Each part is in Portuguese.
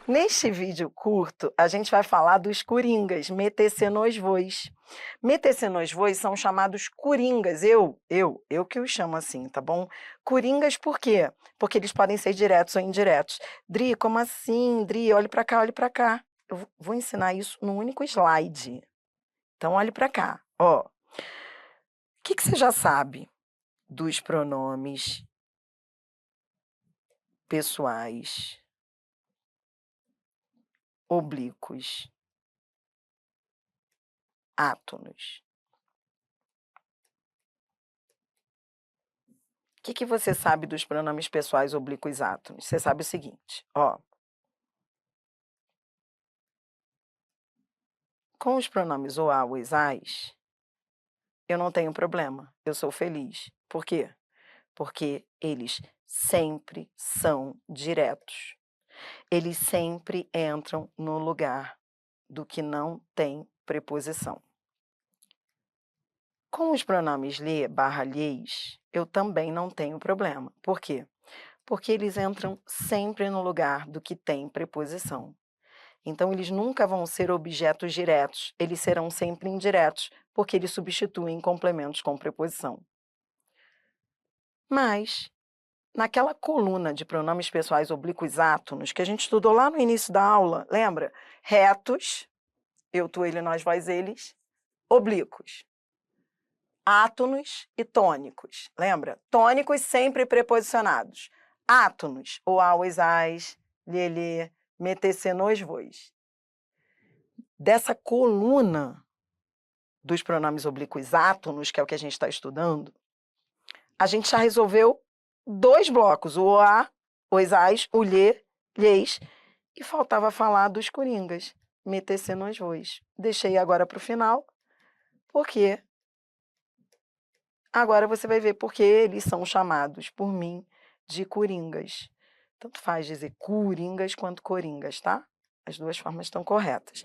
Neste vídeo curto, a gente vai falar dos coringas, metecenosvois. Metecenosvois são chamados coringas, eu que os chamo assim, tá bom? Coringas por quê? Porque eles podem ser diretos ou indiretos. Dri, como assim? Dri, olhe para cá, olhe para cá. Eu vou ensinar isso num único slide. Então, olhe para cá, ó. O que você já sabe dos pronomes pessoais oblíquos átonos? O que você sabe dos pronomes pessoais oblíquos átonos? Você sabe o seguinte, ó. Com os pronomes o a, o is, as, eu não tenho problema, eu sou feliz. Por quê? Porque eles sempre são diretos. Eles sempre entram no lugar do que não tem preposição. Com os pronomes lhe barra lhes, eu também não tenho problema. Por quê? Porque eles entram sempre no lugar do que tem preposição. Então, eles nunca vão ser objetos diretos, eles serão sempre indiretos, porque eles substituem complementos com preposição. Mas, naquela coluna de pronomes pessoais oblíquos átonos, que a gente estudou lá no início da aula, lembra? Retos, eu, tu, ele, nós, vós, eles, oblíquos. Átonos e tônicos, lembra? Tônicos sempre preposicionados. Átonos, o a, os, as, lhe, metecenos, vois. Dessa coluna dos pronomes oblíquos átonos, que é o que a gente está estudando, a gente já resolveu 2 blocos, o a, os, as, o lhe, lhes, e faltava falar dos coringas, metecenos, vois. Deixei agora para o final, porque agora você vai ver porque eles são chamados por mim de coringas. Tanto faz dizer coringas quanto coringas, tá? As duas formas estão corretas.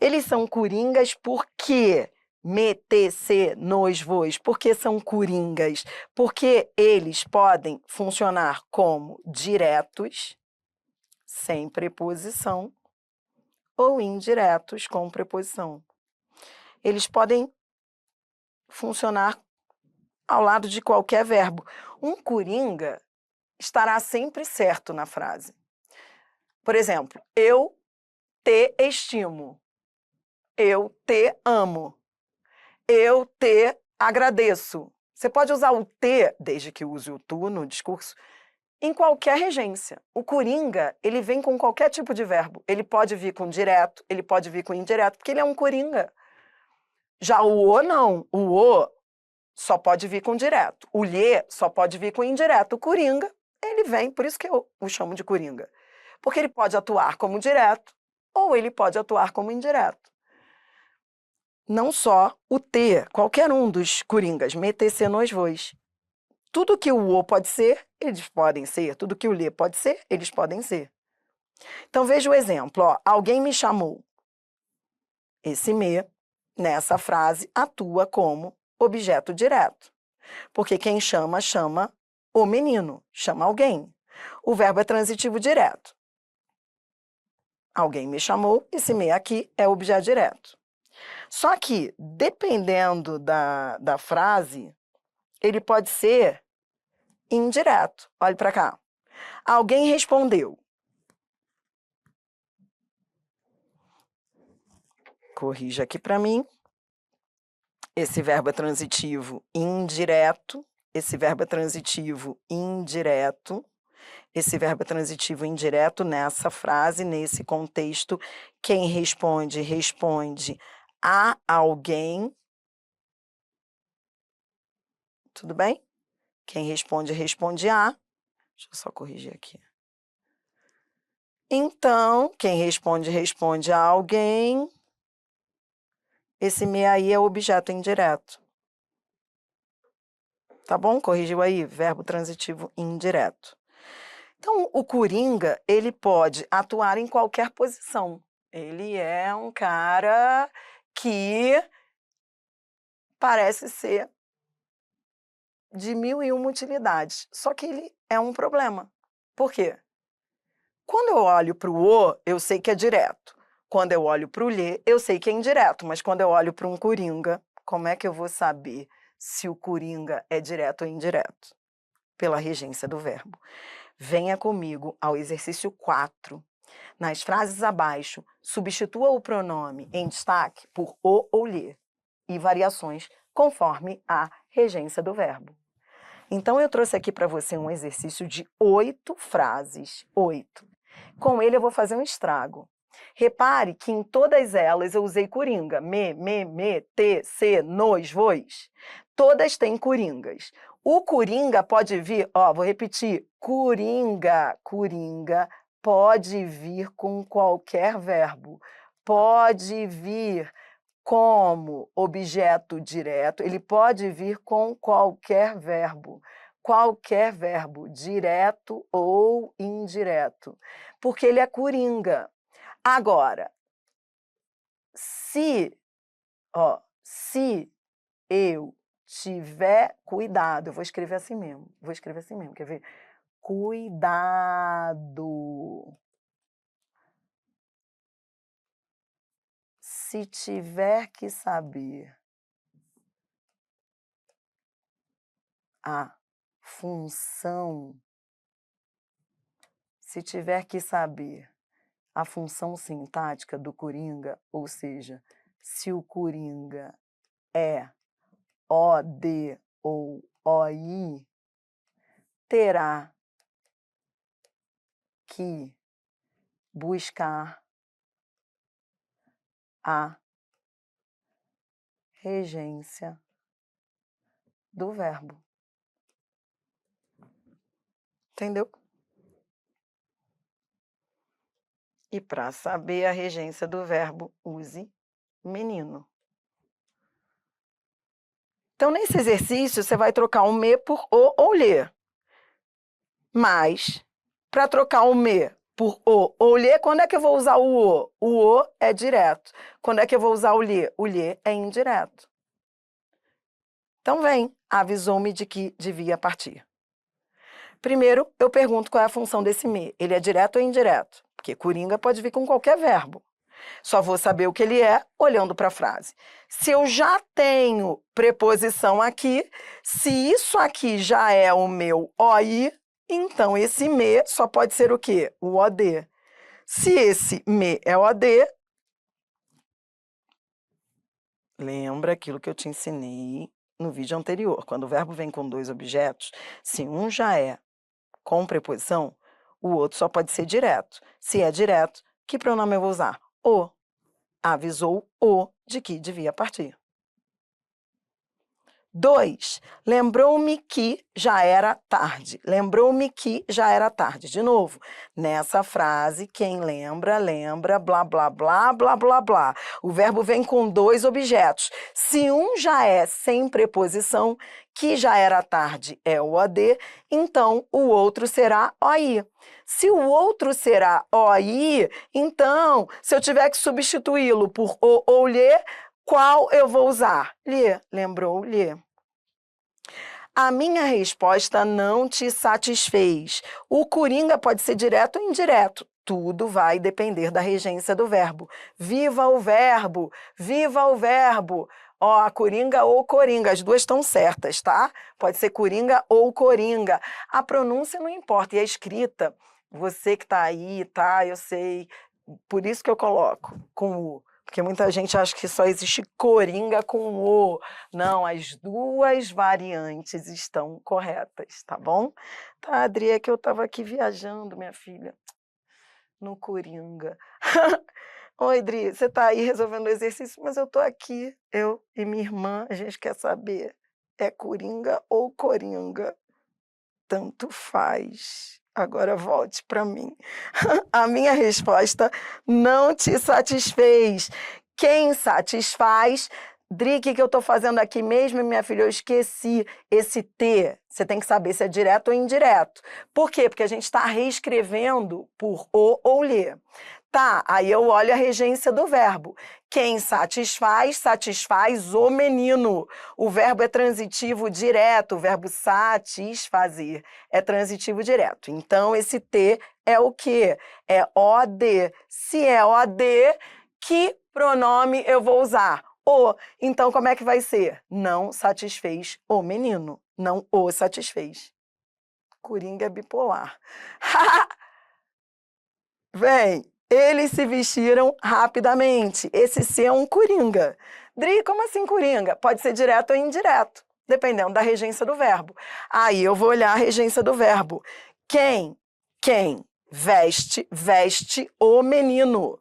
Eles são coringas porque metecenosvois, porque são coringas, porque eles podem funcionar como diretos, sem preposição, ou indiretos com preposição. Eles podem funcionar ao lado de qualquer verbo. Um coringa estará sempre certo na frase. Por exemplo, eu te estimo, eu te amo, eu te agradeço. Você pode usar o te, desde que use o tu no discurso, em qualquer regência. O coringa, ele vem com qualquer tipo de verbo. Ele pode vir com direto, ele pode vir com indireto, porque ele é um coringa. Já o o não. O o só pode vir com direto. O lhe só pode vir com indireto. O coringa, ele vem, por isso que eu o chamo de coringa. Porque ele pode atuar como direto ou ele pode atuar como indireto. Não só o T, qualquer um dos coringas, metecenosvois. Tudo que o pode ser, eles podem ser. Tudo que o lhe pode ser, eles podem ser. Então, veja o exemplo. Ó, alguém me chamou. Esse me, nessa frase, atua como objeto direto. Porque quem chama, chama o menino, chama alguém. O verbo é transitivo direto. Alguém me chamou, esse me aqui é objeto direto. Só que, dependendo da frase, ele pode ser indireto. Olhe para cá. Alguém respondeu. Corrija aqui para mim. Esse verbo é transitivo indireto. Esse verbo é transitivo indireto. Esse verbo é transitivo indireto nessa frase, nesse contexto. Quem responde, responde a alguém. Tudo bem? Quem responde, responde a. Deixa eu só corrigir aqui. Então, quem responde, responde a alguém. Esse me aí é o objeto indireto. Tá bom? Corrigiu aí? Verbo transitivo indireto. Então, o coringa, ele pode atuar em qualquer posição. Ele é um cara que parece ser de 1001 utilidades. Só que ele é um problema. Por quê? Quando eu olho para o O, eu sei que é direto. Quando eu olho para o Lê, eu sei que é indireto. Mas quando eu olho para um coringa, como é que eu vou saber se o coringa é direto ou indireto? Pela regência do verbo. Venha comigo ao exercício 4. Nas frases abaixo, substitua o pronome em destaque por o ou lhe e variações conforme a regência do verbo. Então, eu trouxe aqui para você um exercício de 8 frases. 8. Com ele, eu vou fazer um estrago. Repare que em todas elas eu usei coringa. Me, te, se, nos, vos. Todas têm coringas. O coringa pode vir, vou repetir, coringa pode vir com qualquer verbo. Pode vir como objeto direto, ele pode vir com qualquer verbo, direto ou indireto, porque ele é coringa. Agora, se eu tiver cuidado, eu vou escrever assim mesmo, quer ver? Cuidado. Se tiver que saber a função, sintática do coringa, ou seja, se o coringa é OD ou OI, terá que buscar a regência do verbo. Entendeu? E para saber a regência do verbo, use menino. Então, nesse exercício, você vai trocar o me por o ou lhe. Mas, para trocar o me por o ou lhe, quando é que eu vou usar o o? O o é direto. Quando é que eu vou usar o lhe? O lhe é indireto. Então, avisou-me de que devia partir. Primeiro, eu pergunto qual é a função desse me. Ele é direto ou indireto? Porque coringa pode vir com qualquer verbo. Só vou saber o que ele é olhando para a frase. Se eu já tenho preposição aqui, se isso aqui já é o meu OI, então esse me só pode ser o quê? O OD. Se esse me é OD, lembra aquilo que eu te ensinei no vídeo anterior. Quando o verbo vem com 2 objetos, se um já é com preposição, o outro só pode ser direto. Se é direto, que pronome eu vou usar? O. Avisou o de que devia partir. 2. Lembrou-me que já era tarde. De novo, nessa frase, quem lembra, blá, blá, blá, blá, blá, blá. O verbo vem com 2 objetos. Se um já é sem preposição, que já era tarde é o OD, então o outro será OI. Se o outro será OI, então, se eu tiver que substituí-lo por o ou lhe, qual eu vou usar? Lhe. Lembrou? Lhe. A minha resposta não te satisfez. O coringa pode ser direto ou indireto. Tudo vai depender da regência do verbo. Viva o verbo! Viva o verbo! A coringa ou coringa, as duas estão certas, tá? Pode ser coringa ou coringa. A pronúncia não importa, e a escrita, você que tá aí, tá? Eu sei, por isso que eu coloco com o. Porque muita gente acha que só existe coringa com o. Não, as duas variantes estão corretas, tá bom? Tá, Adri, é que eu estava aqui viajando, minha filha, no coringa. Oi, Adri, você está aí resolvendo o exercício, mas eu estou aqui, eu e minha irmã, a gente quer saber, é coringa ou coringa? Tanto faz. Agora volte para mim. A minha resposta não te satisfez. Quem satisfaz Dri, o que eu estou fazendo aqui mesmo, minha filha? Eu esqueci. Esse T, você tem que saber se é direto ou indireto. Por quê? Porque a gente está reescrevendo por o ou lhe. Tá, aí eu olho a regência do verbo. Quem satisfaz, satisfaz o menino. O verbo é transitivo direto, o verbo satisfazer é transitivo direto. Então, esse T é o quê? É OD. Se é OD, que pronome eu vou usar? O. Então, como é que vai ser? Não satisfez o menino. Não o satisfez. Coringa bipolar. Vem, eles se vestiram rapidamente. Esse ser é um coringa. Dri, como assim coringa? Pode ser direto ou indireto, dependendo da regência do verbo. Aí eu vou olhar a regência do verbo. Quem veste, veste o menino.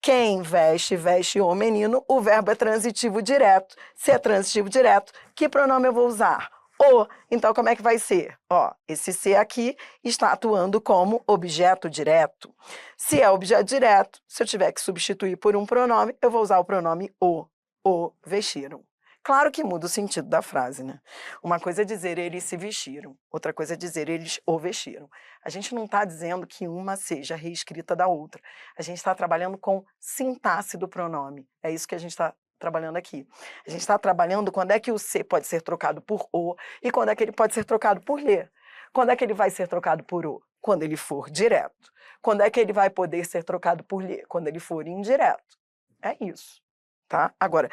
Quem veste, veste o menino, o verbo é transitivo direto. Se é transitivo direto, que pronome eu vou usar? O. Então, como é que vai ser? Ó, esse ser aqui está atuando como objeto direto. Se é objeto direto, se eu tiver que substituir por um pronome, eu vou usar o pronome o. O vestiram. Claro que muda o sentido da frase, né? Uma coisa é dizer eles se vestiram, outra coisa é dizer eles o vestiram. A gente não está dizendo que uma seja reescrita da outra. A gente está trabalhando com sintaxe do pronome. É isso que a gente está trabalhando aqui. A gente está trabalhando quando é que o se pode ser trocado por o e quando é que ele pode ser trocado por lhe. Quando é que ele vai ser trocado por o? Quando ele for direto. Quando é que ele vai poder ser trocado por lhe? Quando ele for indireto. É isso, tá? Agora,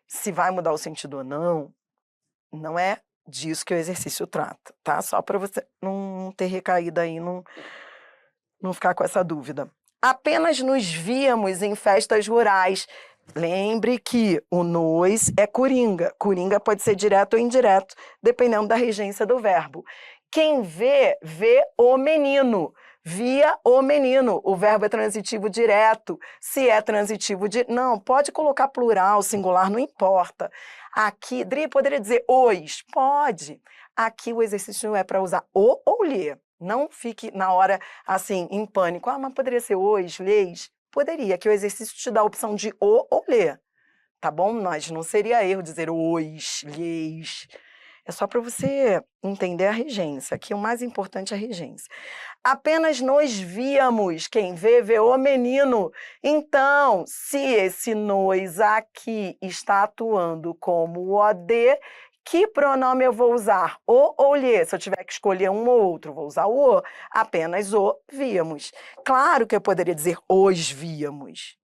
se vai mudar o sentido ou não é disso que o exercício trata, tá? Só para você não ter recaído aí, não ficar com essa dúvida. Apenas nos víamos em festas rurais. Lembre que o nos é coringa. Coringa pode ser direto ou indireto, dependendo da regência do verbo. Quem vê, vê o menino. Via o menino. O verbo é transitivo direto. Se é transitivo não, pode colocar plural, singular, não importa. Aqui, Dri, poderia dizer os? Pode. Aqui o exercício não é para usar o ou lhe. Não fique na hora, assim, em pânico. Ah, mas poderia ser os, leis? Poderia, que o exercício te dá a opção de o ou lhe. Tá bom? Mas não seria erro dizer os, leis. É só para você entender a regência. Aqui o mais importante é a regência. Apenas nós víamos. Quem vê, vê o menino. Então, se esse nós aqui está atuando como OD, que pronome eu vou usar? O ou lhe? Se eu tiver que escolher um ou outro, vou usar o. Apenas o víamos. Claro que eu poderia dizer os víamos,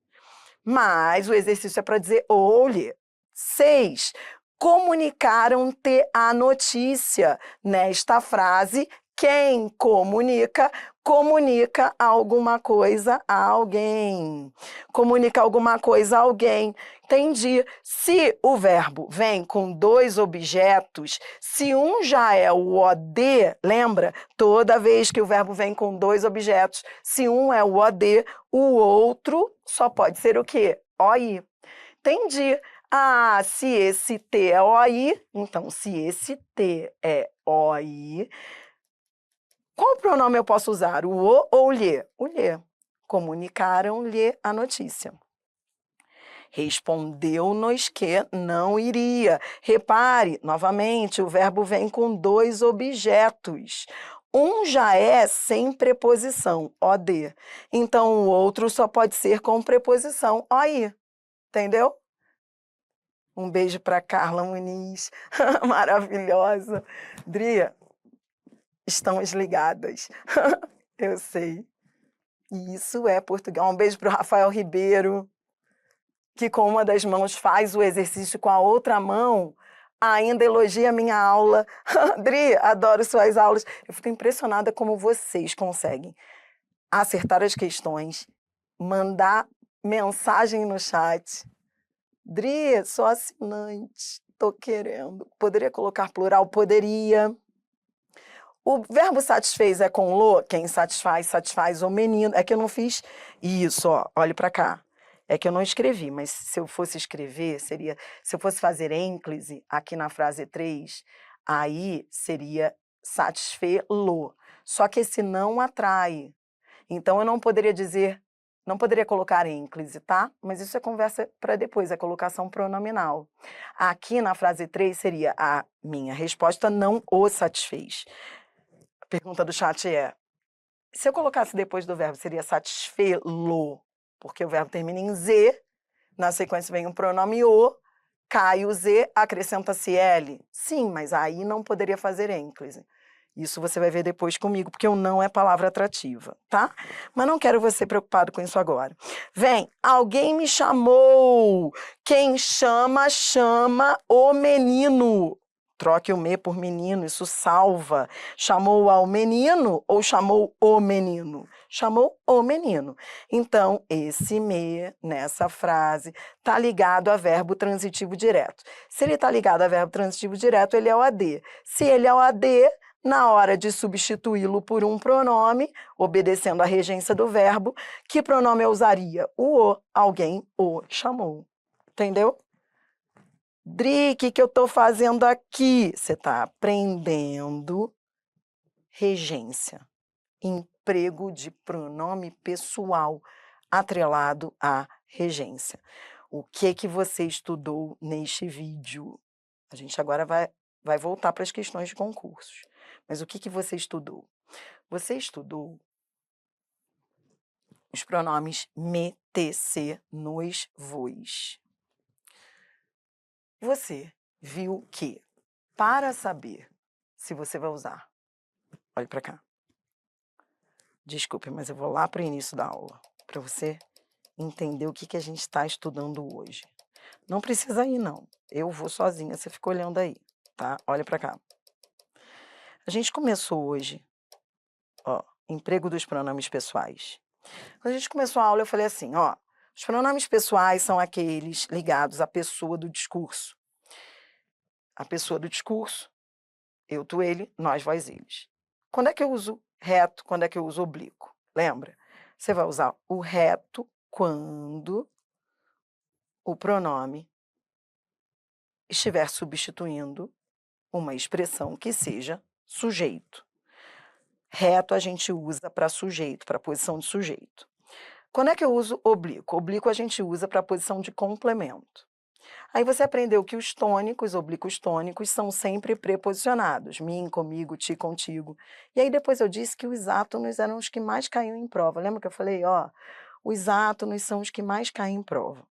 mas o exercício é para dizer o ou lhe. 6. Comunicaram-te a notícia. Nesta frase, quem comunica, comunica alguma coisa a alguém. Comunica alguma coisa a alguém. Entendi. Se o verbo vem com dois objetos, se um já é o OD, lembra? Toda vez que o verbo vem com dois objetos, se um é o OD, o outro só pode ser o quê? OI. Entendi. Ah, se esse T é OI, então se esse T é OI, qual pronome eu posso usar? O ou o lhe? O lhe. Comunicaram-lhe a notícia. Respondeu-nos que não iria. Repare, novamente, o verbo vem com dois objetos. Um já é sem preposição, OD. Então, o outro só pode ser com preposição, OI. Entendeu? Um beijo para Carla Muniz, maravilhosa. Dria, estamos ligadas. Eu sei. E isso é Portugal. Um beijo para o Rafael Ribeiro, que com uma das mãos faz o exercício, com a outra mão ainda elogia a minha aula. Dri, adoro suas aulas. Eu fico impressionada como vocês conseguem acertar as questões, mandar mensagem no chat. Dri, sou assinante, tô querendo. Poderia colocar plural? Poderia. O verbo satisfez é com lo, quem satisfaz, satisfaz o menino. É que eu não fiz isso, ó, olhe para cá. É que eu não escrevi, mas se eu fosse escrever, seria... Se eu fosse fazer ênclise aqui na frase 3, aí seria satisfê-lo. Só que esse não atrai. Então, eu não poderia dizer Não poderia colocar ênclise, tá? Mas isso é conversa para depois, é colocação pronominal. Aqui na frase 3 seria: a minha resposta não o satisfez. A pergunta do chat é: se eu colocasse depois do verbo, seria satisfê-lo? Porque o verbo termina em Z, na sequência vem um pronome o, cai o Z, acrescenta-se L. Sim, mas aí não poderia fazer ênclise. Isso você vai ver depois comigo, porque o não é palavra atrativa, tá? Mas não quero você preocupado com isso agora. Vem, alguém me chamou. Quem chama, chama o menino. Troque o me por menino, isso salva. Chamou ao menino ou chamou o menino? Chamou o menino. Então, esse me, nessa frase, está ligado a verbo transitivo direto. Se ele está ligado a verbo transitivo direto, ele é o AD. Se ele é o AD, na hora de substituí-lo por um pronome, obedecendo à regência do verbo, que pronome eu usaria? O, alguém o chamou. Entendeu? Dri, o que eu estou fazendo aqui? Você está aprendendo regência, emprego de pronome pessoal atrelado à regência. O que você estudou neste vídeo? A gente agora vai voltar para as questões de concursos. Mas o que você estudou? Você estudou os pronomes me, te, se, nos, vos. Você viu que, para saber se você vai usar, olhe para cá. Desculpe, mas eu vou lá para o início da aula, para você entender o que a gente está estudando hoje. Não precisa ir, não. Eu vou sozinha, você fica olhando aí, tá? Olha para cá. A gente começou hoje, ó, emprego dos pronomes pessoais. Quando a gente começou a aula, eu falei assim, ó, os pronomes pessoais são aqueles ligados à pessoa do discurso. A pessoa do discurso, eu, tu, ele, nós, vós, eles. Quando é que eu uso reto? Quando é que eu uso oblíquo? Lembra? Você vai usar o reto quando o pronome estiver substituindo uma expressão que seja sujeito. Reto a gente usa para sujeito, para posição de sujeito. Quando é que eu uso oblíquo? Oblíquo a gente usa para a posição de complemento. Aí você aprendeu que os tônicos, oblíquos tônicos, são sempre preposicionados. Mim, comigo, ti, contigo. E aí depois eu disse que os átonos eram os que mais caíam em prova. Lembra que eu falei, ó, os átonos são os que mais caem em prova.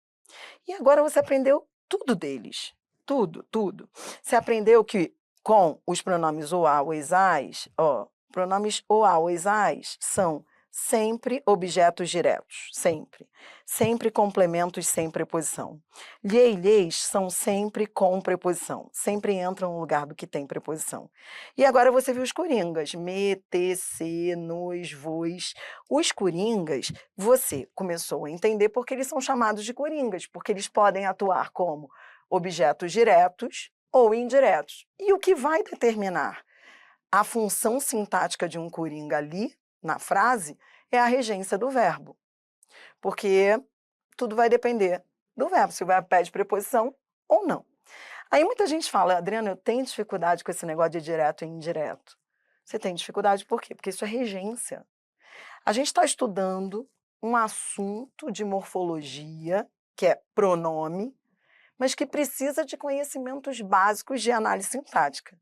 E agora você aprendeu tudo deles. Tudo, tudo. Você aprendeu que com os pronomes o, a, o, esais, ó, pronomes o, a, o, esais são sempre objetos diretos, sempre. Sempre complementos sem preposição. Lhe e lhes são sempre com preposição, sempre entram no lugar do que tem preposição. E agora você viu os coringas, me, te, se, nos, vos. Os coringas, você começou a entender porque eles são chamados de coringas, porque eles podem atuar como objetos diretos ou indiretos. E o que vai determinar a função sintática de um coringa ali, na frase, é a regência do verbo. Porque tudo vai depender do verbo, se o verbo pede preposição ou não. Aí muita gente fala, Adriana, eu tenho dificuldade com esse negócio de direto e indireto. Você tem dificuldade por quê? Porque isso é regência. A gente está estudando um assunto de morfologia, que é pronome, mas que precisa de conhecimentos básicos de análise sintática,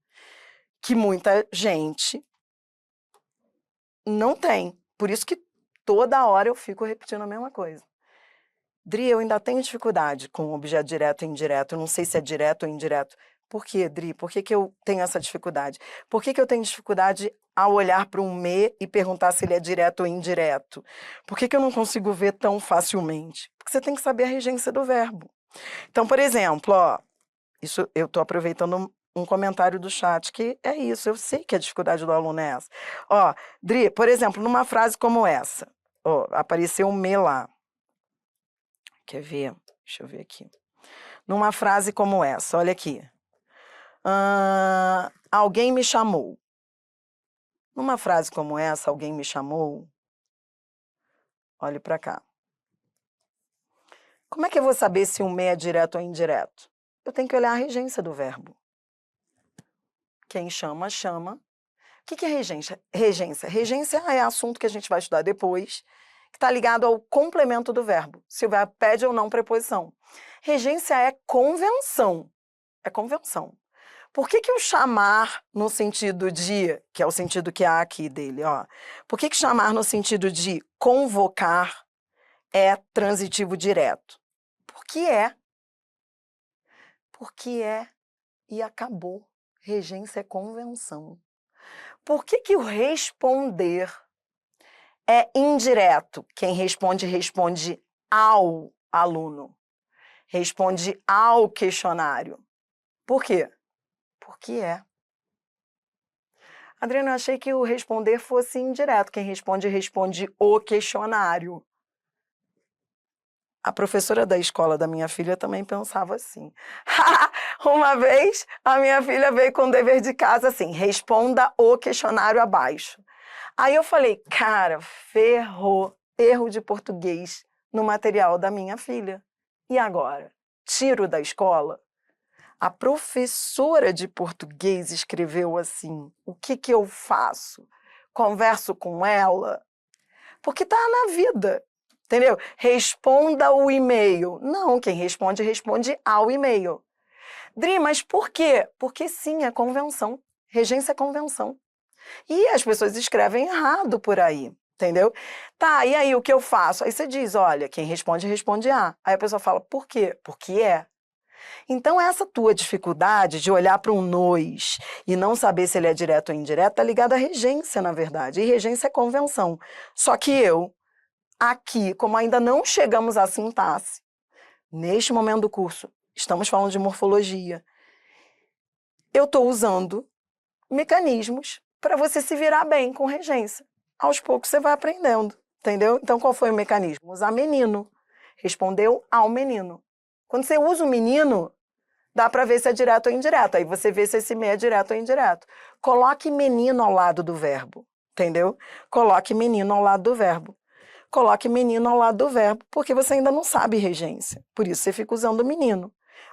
que muita gente não tem. Por isso que toda hora eu fico repetindo a mesma coisa. Dri, eu ainda tenho dificuldade com objeto direto e indireto, eu não sei se é direto ou indireto. Por quê, Dri? Por que eu tenho essa dificuldade? Por que eu tenho dificuldade ao olhar para um me e perguntar se ele é direto ou indireto? Por que eu não consigo ver tão facilmente? Porque você tem que saber a regência do verbo. Então, por exemplo, ó, isso eu estou aproveitando um comentário do chat, que é isso, eu sei que a dificuldade do aluno é essa. Ó, Dri, por exemplo, numa frase como essa, ó, apareceu um me lá. Quer ver? Deixa eu ver aqui. Numa frase como essa, olha aqui. Alguém me chamou. Numa frase como essa, alguém me chamou. Olhe para cá. Como é que eu vou saber se um me é direto ou indireto? Eu tenho que olhar a regência do verbo. Quem chama, chama. O que é regência? Regência é assunto que a gente vai estudar depois, que está ligado ao complemento do verbo, se o verbo pede ou não preposição. Regência é convenção. É convenção. Por que o chamar no sentido de, que é o sentido que há aqui dele, ó. Por que chamar no sentido de convocar é transitivo direto? Porque é. Porque é e acabou. Regência é convenção. Por que o responder é indireto? Quem responde, responde ao aluno. Responde ao questionário. Por quê? Porque é. Adriana, eu achei que o responder fosse indireto. Quem responde, responde o questionário. A professora da escola da minha filha também pensava assim. Uma vez, a minha filha veio com o dever de casa assim, responda o questionário abaixo. Aí eu falei, cara, ferrou, erro de português no material da minha filha. E agora? Tiro da escola? A professora de português escreveu assim, o que eu faço? Converso com ela? Porque tá na vida. Entendeu? Responda o e-mail. Não, quem responde, responde ao e-mail. Dri, mas por quê? Porque sim, é convenção. Regência é convenção. E as pessoas escrevem errado por aí, entendeu? Tá, e aí o que eu faço? Aí você diz, olha, quem responde, responde A. Aí a pessoa fala, por quê? Porque é. Então essa tua dificuldade de olhar para um nós e não saber se ele é direto ou indireto está ligada à regência, na verdade. E regência é convenção. Só que eu, aqui, como ainda não chegamos à sintaxe, neste momento do curso, estamos falando de morfologia, eu estou usando mecanismos para você se virar bem com regência. Aos poucos você vai aprendendo, entendeu? Então qual foi o mecanismo? Usar menino. Respondeu ao menino. Quando você usa o menino, dá para ver se é direto ou indireto. Aí você vê se esse me é direto ou indireto. Coloque menino ao lado do verbo, entendeu? Coloque menino ao lado do verbo. Coloque menino ao lado do verbo, porque você ainda não sabe regência. Por isso você fica usando menino.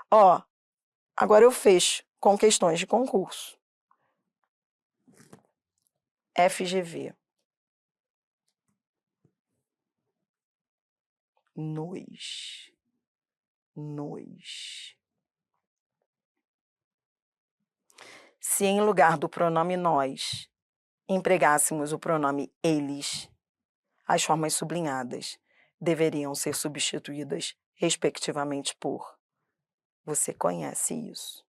Ó, agora eu fecho com questões de concurso. FGV. Nos. Nos. Se em lugar do pronome nós empregássemos o pronome eles, as formas sublinhadas deveriam ser substituídas, respectivamente, por. Você conhece isso.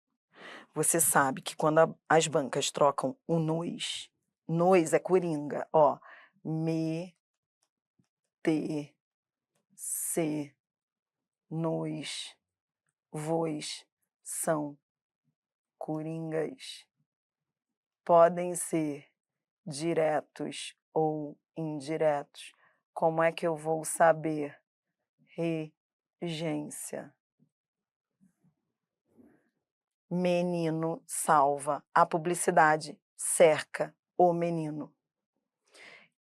Você sabe que quando as bancas trocam o nos é coringa, ó. Me, te, se, nos, vos, são coringas. Podem ser diretos ou indiretos. Como é que eu vou saber? Regência. Menino salva. A publicidade cerca o menino.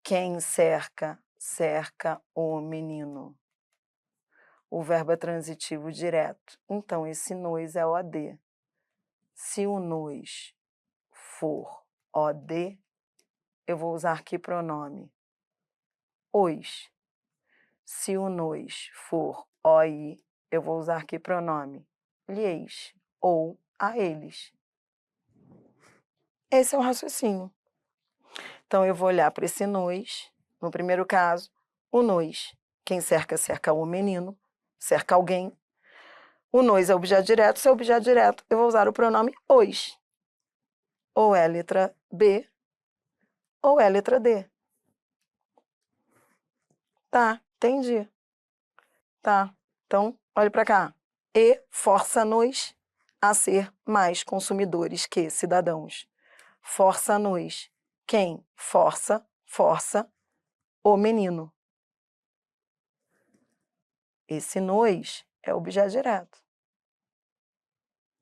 Quem cerca, cerca o menino. O verbo é transitivo direto. Então, esse nos é OD. Se o nos for OD, eu vou usar que pronome? Os. Se o nos for OI, eu vou usar que pronome? Lhes ou a eles. Esse é o raciocínio. Então, eu vou olhar para esse nos, no primeiro caso, o nos. Quem cerca, cerca o menino, cerca alguém. O nos é objeto direto, se é objeto direto, eu vou usar o pronome os. Ou é a letra B, ou é a letra D. Tá, entendi. Tá, então, olhe para cá. E força-nos a ser mais consumidores que cidadãos. Força-nos. Quem força, força o menino. Esse nos é objeto direto.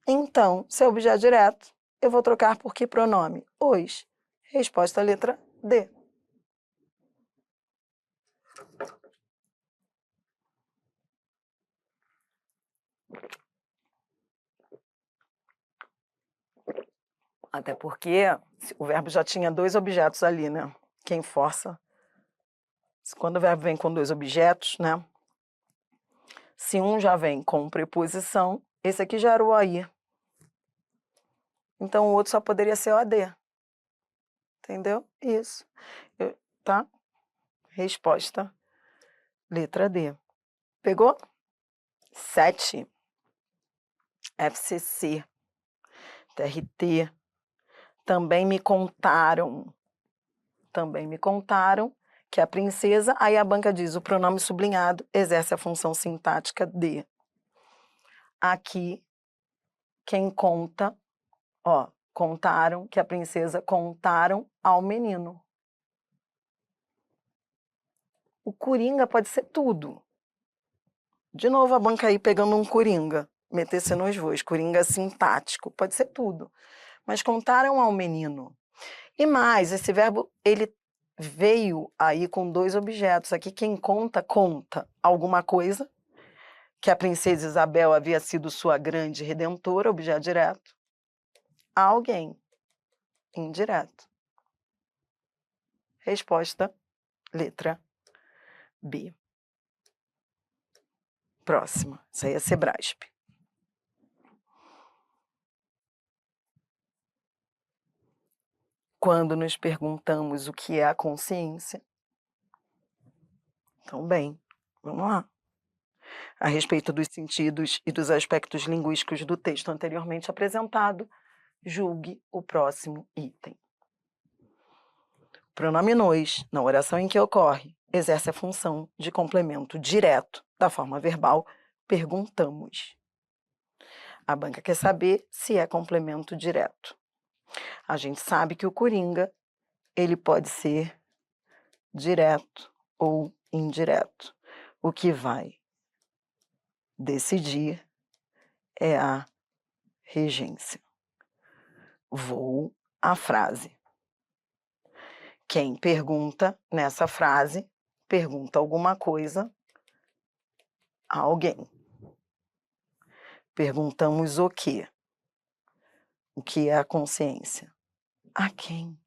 Então, se é objeto direto, eu vou trocar por que pronome? Os. Resposta letra D. Até porque o verbo já tinha dois objetos ali, né? Quem força, quando o verbo vem com dois objetos, né? Se um já vem com preposição, esse aqui já era o OI. Então, o outro só poderia ser OD. Entendeu? Isso. Tá? Resposta, letra D. Pegou? 7. FCC. TRT. Também me contaram que a princesa, aí a banca diz, o pronome sublinhado exerce a função sintática de. Aqui, quem conta, ó, contaram que a princesa contaram ao menino. O coringa pode ser tudo. De novo a banca aí pegando um coringa, meter-se nos voos, coringa sintático, pode ser tudo. Mas contaram ao menino. E mais, esse verbo, ele veio aí com dois objetos. Aqui quem conta alguma coisa, que a princesa Isabel havia sido sua grande redentora, objeto direto, a alguém, indireto. Resposta, letra B. Próxima, isso aí é Sebrasp. Quando nos perguntamos o que é a consciência, então bem, vamos lá. A respeito dos sentidos e dos aspectos linguísticos do texto anteriormente apresentado, julgue o próximo item. O pronome nós, na oração em que ocorre, exerce a função de complemento direto da forma verbal perguntamos. A banca quer saber se é complemento direto. A gente sabe que o coringa, ele pode ser direto ou indireto. O que vai decidir é a regência. Vou à frase. Quem pergunta nessa frase, pergunta alguma coisa a alguém. Perguntamos o quê? O que é a consciência? A quem?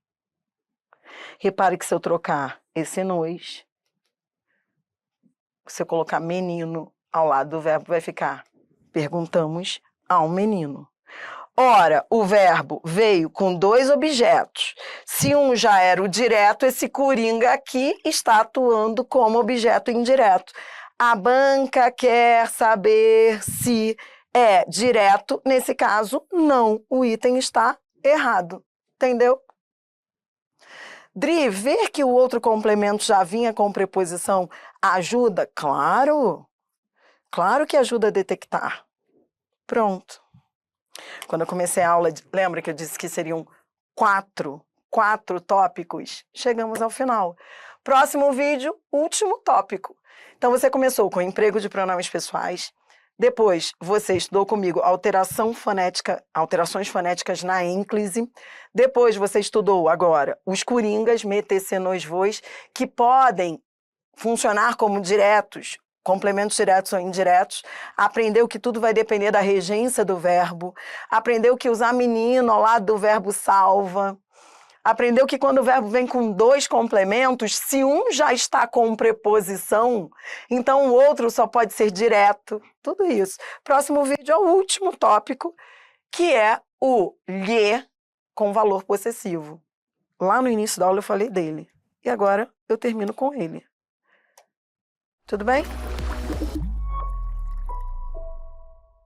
Repare que se eu trocar esse nós, se eu colocar menino ao lado do verbo, vai ficar perguntamos ao menino. Ora, o verbo veio com dois objetos. Se um já era o direto, esse coringa aqui está atuando como objeto indireto. A banca quer saber se é direto. Nesse caso, não. O item está errado. Entendeu? Dri, ver que o outro complemento já vinha com preposição ajuda? Claro. Claro que ajuda a detectar. Pronto. Quando eu comecei a aula, lembra que eu disse que seriam quatro tópicos? Chegamos ao final. Próximo vídeo, último tópico. Então, você começou com emprego de pronomes pessoais. Depois, você estudou comigo alterações fonéticas na ênclise. Depois, você estudou agora os coringas, meter-se nos voos, que podem funcionar como diretos, complementos diretos ou indiretos, aprendeu que tudo vai depender da regência do verbo, aprendeu que usar menino ao lado do verbo salva, aprendeu que quando o verbo vem com dois complementos, se um já está com preposição, então o outro só pode ser direto, tudo isso. Próximo vídeo é o último tópico, que é o lhe com valor possessivo. Lá no início da aula eu falei dele, e agora eu termino com ele. Tudo bem?